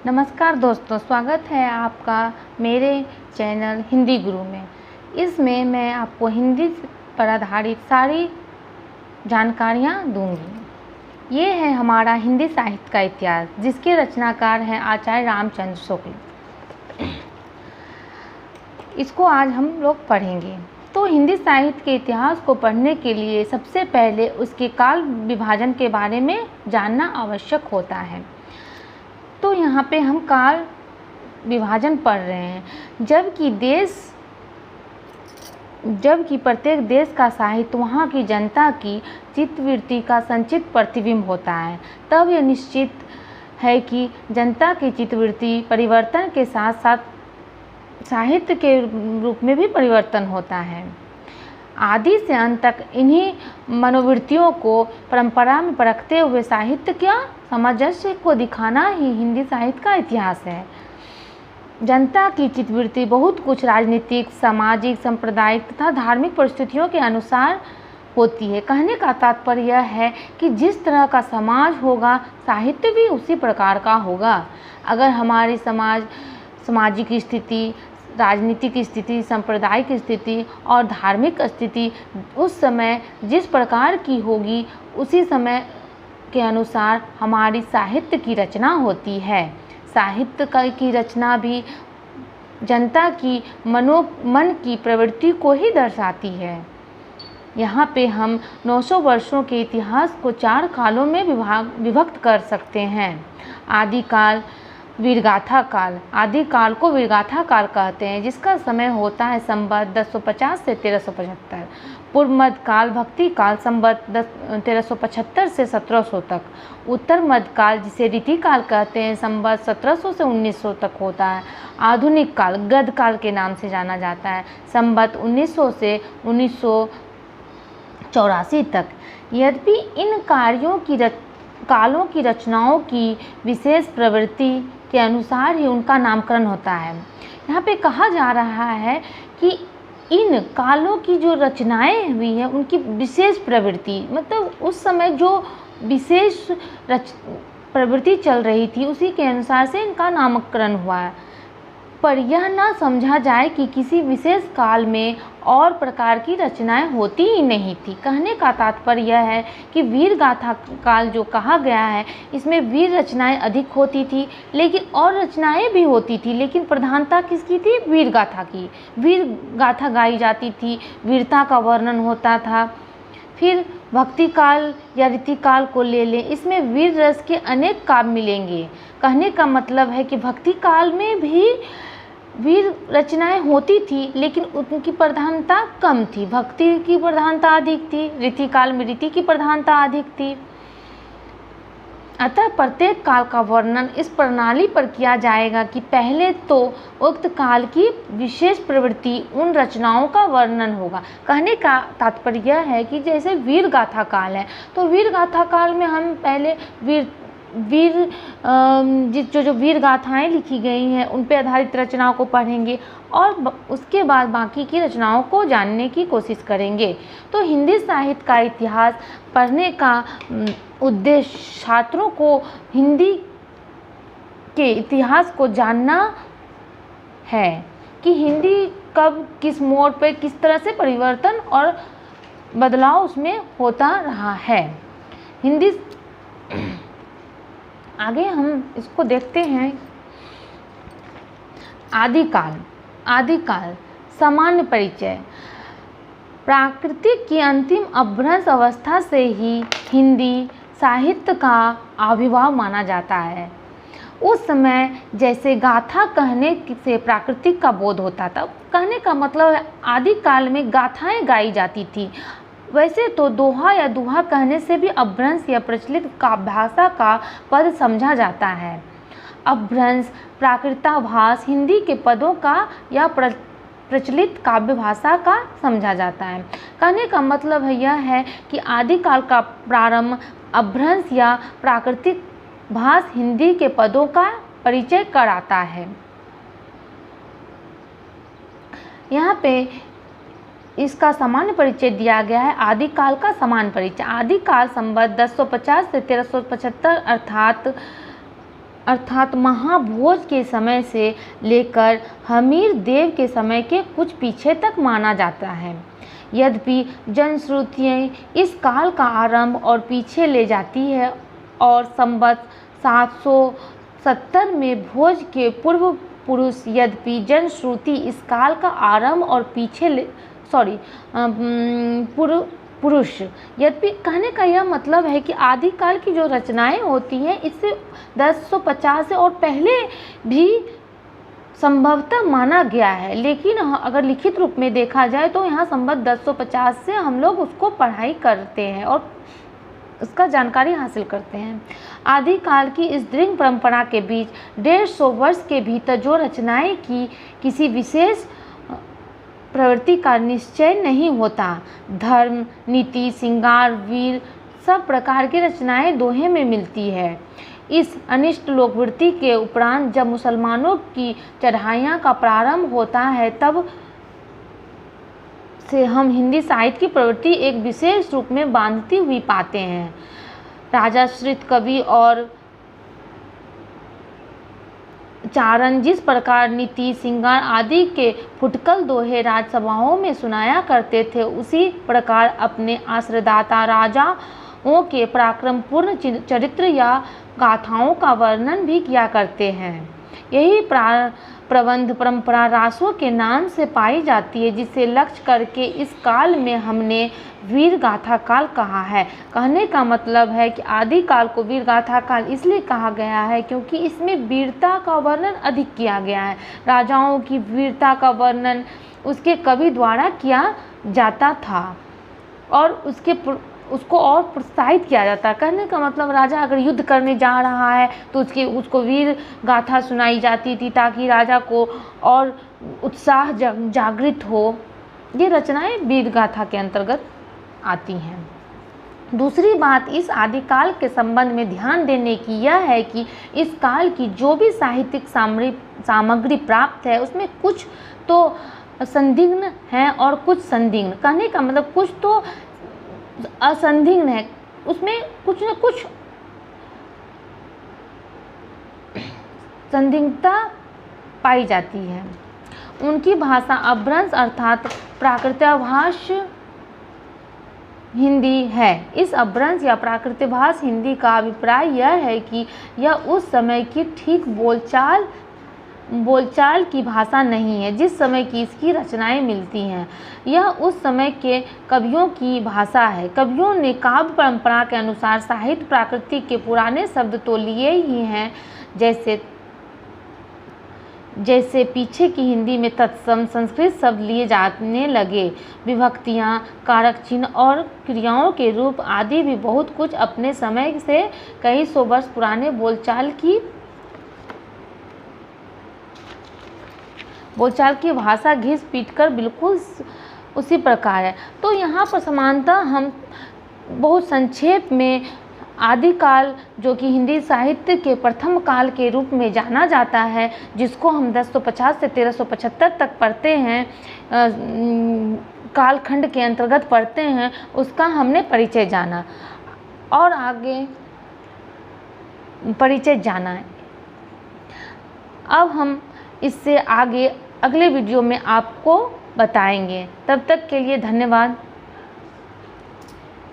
नमस्कार दोस्तों, स्वागत है आपका मेरे चैनल हिंदी गुरु में। इसमें मैं आपको हिंदी पर आधारित सारी जानकारियाँ दूंगी। ये है हमारा हिंदी साहित्य का इतिहास, जिसके रचनाकार हैं आचार्य रामचंद्र शुक्ल। इसको आज हम लोग पढ़ेंगे। तो हिंदी साहित्य के इतिहास को पढ़ने के लिए सबसे पहले उसके काल विभाजन के बारे में जानना आवश्यक होता है। तो यहाँ पे हम काल विभाजन पढ़ रहे हैं। जबकि प्रत्येक देश का साहित्य वहाँ की जनता की चित्तवृत्ति का संचित प्रतिबिंब होता है, तब यह निश्चित है कि जनता की चित्तवृत्ति परिवर्तन के साथ साथ साहित्य के रूप में भी परिवर्तन होता है। आदि से अंत तक इन्हीं मनोवृत्तियों को परंपरा में परखते हुए साहित्य का सामंजस्य को दिखाना ही हिंदी साहित्य का इतिहास है। जनता की चित्तवृत्ति बहुत कुछ राजनीतिक, सामाजिक, सांप्रदायिक तथा धार्मिक परिस्थितियों के अनुसार होती है। कहने का तात्पर्य यह है कि जिस तरह का समाज होगा, साहित्य भी उसी प्रकार का होगा। अगर हमारी सामाजिक स्थिति, राजनीतिक स्थिति, सांप्रदायिक स्थिति और धार्मिक स्थिति उस समय जिस प्रकार की होगी, उसी समय के अनुसार हमारी साहित्य की रचना होती है। साहित्य की रचना भी जनता की मन की प्रवृत्ति को ही दर्शाती है। यहाँ पे हम 900 वर्षों के इतिहास को 4 कालों में विभक्त कर सकते हैं। आदिकाल, वीरगाथा काल। आदिकाल को वीरगाथा काल कहते हैं, जिसका समय होता है संवत 1050 से 1375। पूर्व मध्य काल, भक्ति काल, संवत 1375 से 1700 तक। उत्तर मध्य काल, जिसे रीति काल कहते हैं, संवत 1700 से 1900 तक होता है। आधुनिक काल गद्य काल के नाम से जाना जाता है, संवत 1900 से 1984 तक। यद्यपि इन कालों की रचनाओं की विशेष प्रवृत्ति के अनुसार ही उनका नामकरण होता है। यहाँ पे कहा जा रहा है कि इन कालों की जो रचनाएं हुई हैं, उनकी विशेष प्रवृत्ति, मतलब उस समय जो विशेष प्रवृत्ति चल रही थी, उसी के अनुसार से इनका नामकरण हुआ है। पर यह ना समझा जाए कि किसी विशेष काल में और प्रकार की रचनाएं होती ही नहीं थी। कहने का तात्पर्य यह है कि वीर गाथा काल जो कहा गया है, इसमें वीर रचनाएं अधिक होती थी, लेकिन और रचनाएं भी होती थी, लेकिन प्रधानता किसकी थी? वीर गाथा की। वीर गाथा गाई जाती थी, वीरता का वर्णन होता था। फिर भक्ति काल या रीति काल को ले लें, इसमें वीर रस के अनेक काव्य मिलेंगे। कहने का मतलब है कि भक्ति काल में भी वीर रचनाएं होती थी, लेकिन उनकी प्रधानता कम थी। भक्ति की प्रधानता अधिक थी, रीति काल में रीति की प्रधानता अधिक थी। अतः प्रत्येक काल का वर्णन इस प्रणाली पर किया जाएगा कि पहले तो उक्त काल की विशेष प्रवृत्ति, उन रचनाओं का वर्णन होगा। कहने का तात्पर्य यह है कि जैसे वीर गाथा काल है, तो वीर गाथा काल में हम पहले जो वीर गाथाएँ लिखी गई हैं, उन पर आधारित रचनाओं को पढ़ेंगे और उसके बाद बाकी की रचनाओं को जानने की कोशिश करेंगे। तो हिंदी साहित्य का इतिहास पढ़ने का उद्देश्य छात्रों को हिंदी के इतिहास को जानना है कि हिंदी कब किस मोड़ पर किस तरह से परिवर्तन और बदलाव उसमें होता रहा है। हिंदी आगे हम इसको देखते हैं। आदिकाल सामान्य परिचय। प्राकृतिक की अंतिम अपभ्रंश अवस्था से ही हिंदी साहित्य का आविर्भाव माना जाता है। उस समय जैसे गाथा कहने से प्राकृतिक का बोध होता था। कहने का मतलब है आदिकाल में गाथाएं गाई जाती थी। वैसे तो दोहा या दुहा कहने से भी अपभ्रंश या प्रचलित काव्यभाषा का पद समझा जाता है। अपभ्रंश, प्राकृताभास हिंदी के पदों का या प्रचलित काव्य भाषा का समझा जाता है। कहने का मतलब यह है कि आदिकाल का प्रारंभ अपभ्रंश या प्राकृतिक भाष हिंदी के पदों का परिचय कराता है। यहाँ पे इसका सामान्य परिचय दिया गया है। आदिकाल का सामान्य परिचय। आदिकाल संवत 1050 से 1375 अर्थात अर्थात महाभोज के समय से लेकर हमीर देव के समय के कुछ पीछे तक माना जाता है। यद्यपि जनश्रुतियाँ इस काल का आरंभ और पीछे ले जाती है और संवत 770 में भोज के पूर्व पुरुष यद्यपि जनश्रुति इस काल का आरंभ और पीछे ले पुरुष यद्यपि कहने का यह मतलब है कि आदिकाल की जो रचनाएं होती हैं इससे 1050 से और पहले भी संभवतः माना गया है, लेकिन अगर लिखित रूप में देखा जाए तो यहाँ संवत 1050 से हम लोग उसको पढ़ाई करते हैं और उसका जानकारी हासिल करते हैं। आदिकाल की इस दृढ़ परंपरा के बीच 150 वर्ष के भीतर जो रचनाएं की किसी विशेष प्रवृत्ति का निश्चय नहीं होता। धर्म, नीति, श्रृंगार, वीर सब प्रकार की रचनाएं दोहे में मिलती है। इस अनिष्ट लोकवृत्ति के उपरांत जब मुसलमानों की चढ़ाइयाँ का प्रारंभ होता है तब से हम हिंदी साहित्य की प्रवृत्ति एक विशेष रूप में बांधती हुई पाते हैं। राजाश्रित कवि और चारण जिस प्रकार नीति, श्रृंगार आदि के फुटकल दोहे राजसभाओं में सुनाया करते थे, उसी प्रकार अपने आश्रयदाता राजाओं के पराक्रमपूर्ण चरित्र या गाथाओं का वर्णन भी किया करते हैं। यही प्रबंध परंपरा रासों के नाम से पाई जाती है, जिसे लक्ष्य करके इस काल में हमने वीर गाथा काल कहा है। कहने का मतलब है कि आदि काल को वीर गाथा काल इसलिए कहा गया है क्योंकि इसमें वीरता का वर्णन अधिक किया गया है। राजाओं की वीरता का वर्णन उसके कवि द्वारा किया जाता था और उसको और प्रोत्साहित किया जाता है। कहने का मतलब राजा अगर युद्ध करने जा रहा है तो उसको वीर गाथा सुनाई जाती थी ताकि राजा को और उत्साह जागृत हो। ये रचनाएं वीर गाथा के अंतर्गत आती हैं। दूसरी बात इस आदिकाल के संबंध में ध्यान देने की यह है कि इस काल की जो भी साहित्यिक सामग्री प्राप्त है उसमें कुछ तो संदिग्ध है और कुछ संदिग्ध। कहने का मतलब कुछ तो असंदिग्ध है, उसमें कुछ न कुछ संदिग्धता पाई जाती है। उनकी भाषा अपभ्रंश अर्थात प्राकृतभाष हिंदी है। इस अपभ्रंश या प्राकृतभाष हिंदी का अभिप्राय यह है कि यह उस समय की ठीक बोलचाल की भाषा नहीं है जिस समय की इसकी रचनाएं मिलती हैं। यह उस समय के कवियों की भाषा है। कवियों ने काव्य परंपरा के अनुसार साहित्य प्राकृति के पुराने शब्द तो लिए ही हैं, जैसे पीछे की हिंदी में तत्सम संस्कृत शब्द लिए जाने लगे। विभक्तियाँ, कारक चिन्ह और क्रियाओं के रूप आदि भी बहुत कुछ अपने समय से कई सौ वर्ष पुराने बोलचाल की भाषा घिस पीट कर बिल्कुल उसी प्रकार है। तो यहाँ पर समानता हम बहुत संक्षेप में आदिकाल जो कि हिंदी साहित्य के प्रथम काल के रूप में जाना जाता है, जिसको हम 1050 से 1375 तक पढ़ते हैं, कालखंड के अंतर्गत पढ़ते हैं, उसका हमने परिचय जाना और आगे परिचय जाना है। अब हम इससे आगे अगले वीडियो में आपको बताएंगे। तब तक के लिए धन्यवाद।